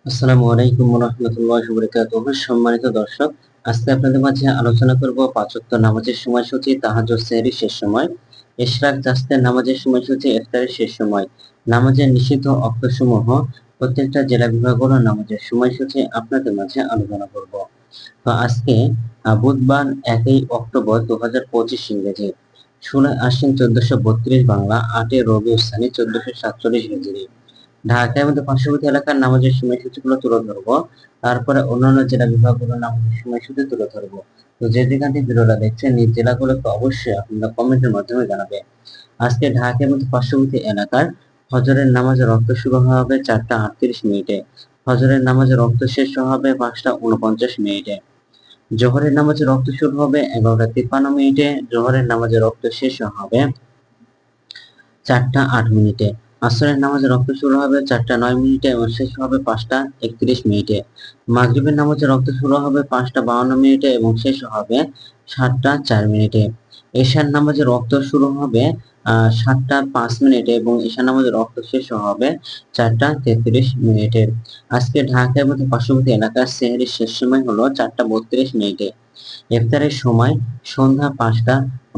আসসালামু আলাইকুম ওয়া রাহমাতুল্লাহি ওয়া বারাকাতুহু। সম্মানিত দর্শক, আজকে আপনাদের মাঝে আলোচনা করব পাঁচ ওয়াক্ত নামাজের সময়সূচি, তাহাজ্জুদ, সেহরির শেষ সময়, ইশরাক, জাস্তের নামাজের সময়সূচি, ইফতারের শেষ সময়, নামাজের নিষিদ্ধ অক্তসমূহ, প্রত্যেকটা জেলা বিভাগগুলো নামাজের সময়সূচি আপনাদের মাঝে আলোচনা করব। তো আজকে বুধবার 1 অক্টোবর 2025 ইংরেজি, 16 আশ্বিন 1432 বাংলা, 8 রবিউল সানি 1447 হিজরি। ঢাকার মধ্যে পার্শ্ববর্তী এলাকার নামাজের সময়সূচিগুলো তুলে ধরবো। তারপরে অন্যান্য জেলা বিভাগগুলোর নামাজের সময়সূচি তুলে ধরবো। তো যে যেখান থেকে ভিডিওটা দেখছেন নিজ জেলাগুলোকে অবশ্যই আপনারা কমেন্টের মাধ্যমে জানাবে। আজকে ঢাকার মধ্যে পার্শ্ববর্তী এলাকার ফজরের নামাজের রক্ত শুরু হবে 4টা 38 মিনিটে। ফজরের নামাজের রক্ত শেষ হবে 5টা 49 মিনিটে। জোহরের নামাজের রক্ত শুরু হবে 11টা 53 মিনিটে। জোহরের নামাজের রক্ত শেষ হবে 4টা 8 মিনিটে। আসরের নামাজের রক্ত শুরু হবে 4টা 9 মিনিটে এবং শেষ হবে 5টা 31 মিনিটে। মাগরিবের নামাজের রক্ত শুরু হবে 5টা 52 মিনিটে এবং শেষ হবে 7টা 4 মিনিটে। এশার নামাজের রক্ত শুরু হবে 7টা 5 মিনিটে এবং এশার নামাজের রক্ত শেষ হবে 4টা 33 মিনিটে। আজকে ঢাকার মধ্যে পার্শ্ববর্তী এলাকার সেহরির শেষ সময় হলো 4টা 32 মিনিটে। ইফতারের সময় সন্ধ্যা 5টা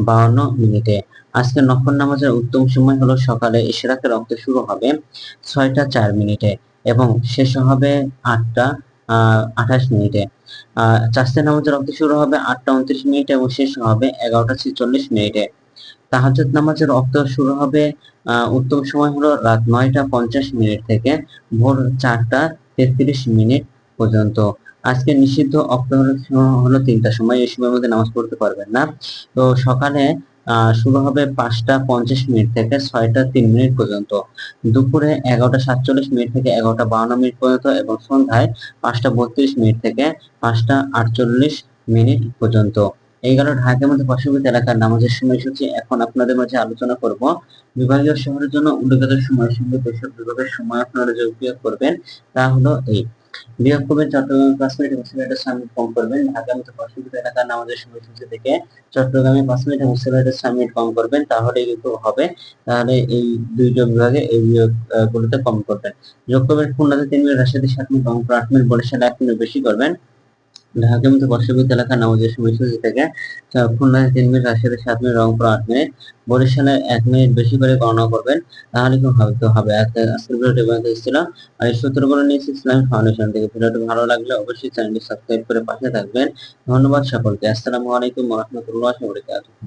52 মিনিটে। আজকে নফল নামাজের উত্তম সময় হলো সকালে ইশরাকের রক্ত শুরু হবে 6টা 4 মিনিটে এবং শেষ হবে 8টা 28 মিনিটে। চাষতের নামাজের রক্ত শুরু হবে 8টা 29 মিনিটে এবং শেষ হবে 11টা 46 মিনিটে। তাহাজ্জুদ নামাজের রক্ত শুরু হবে উত্তম সময় হলো রাত 9টা 50 মিনিট থেকে ভোর 4টা 33 মিনিট পর্যন্ত। আজকে নিষিদ্ধ অক্ত হলো 3টা সময়, এই সময়ের মধ্যে নামাজ পড়তে পারবেন না। তো সকালে শুরু হবে 5টা 50 মিনিট থেকে 6টা 3 মিনিট পর্যন্ত। দুপুরে 11টা 47 মিনিট থেকে 11টা 52 মিনিট পর্যন্ত এবং সন্ধ্যায় 5টা 32 মিনিট থেকে 5টা 48 মিনিট পর্যন্ত। এই গেল ঢাকার মধ্যে পার্শ্ববর্তী এলাকার নামাজের সময়সূচি। এখন আপনাদের মাঝে আলোচনা করব বিভাগীয় শহরের জন্য উল্লেখিত সময়ের সঙ্গে যেসব বিভাগের সময় আপনারা যোগ বিয়োগ করবেন তা হলো এই। বিয়োগ করবেন চট্টগ্রামে 5 মিনিট এবং সিলেটের সামনে কম করবেন। ঢাকার মধ্যে পার্শ্ববর্তী এলাকার নামাজের সময়সূচি থেকে চট্টগ্রামে 5 মিনিট এবং সিলেটের সামনে কম করবেন, তাহলে কিন্তু হবে। তাহলে এই দুইটা বিভাগে এই বিয়োগ গুলোতে কম করবেন। যোগ করবেন খুলনাতে 3 মিনিট, রাজশাহীতে 7 মিনিট, রংপুর 8 মিনিট, বরিশালে 1 মিনিট বেশি করবেন। ঢাকার মধ্যে পার্শ্ববর্তী এলাকার নামাজের সময়সূচি থেকে খুলনায় 3 মিনিট, রাজশাহীতে 7 মিনিট, রংপুর 8 মিনিট, বরিশালে 1 মিনিট বেশি করে গণনা করবেন, তাহলে কি হবে। আজকের ভিডিওটি এখানে ছিল। আর এই সূত্রগুলো নিয়েছি ইসলামিক ফাউন্ডেশন থেকে। ভিডিওটি ভালো লাগলে অবশ্যই চ্যানেলটি সাবস্ক্রাইব করে পাশে থাকবেন। ধন্যবাদ সকলকে। আসসালামু আলাইকুম ওয়া রাহমাতুল্লাহি ওয়া বারাকাতুহু।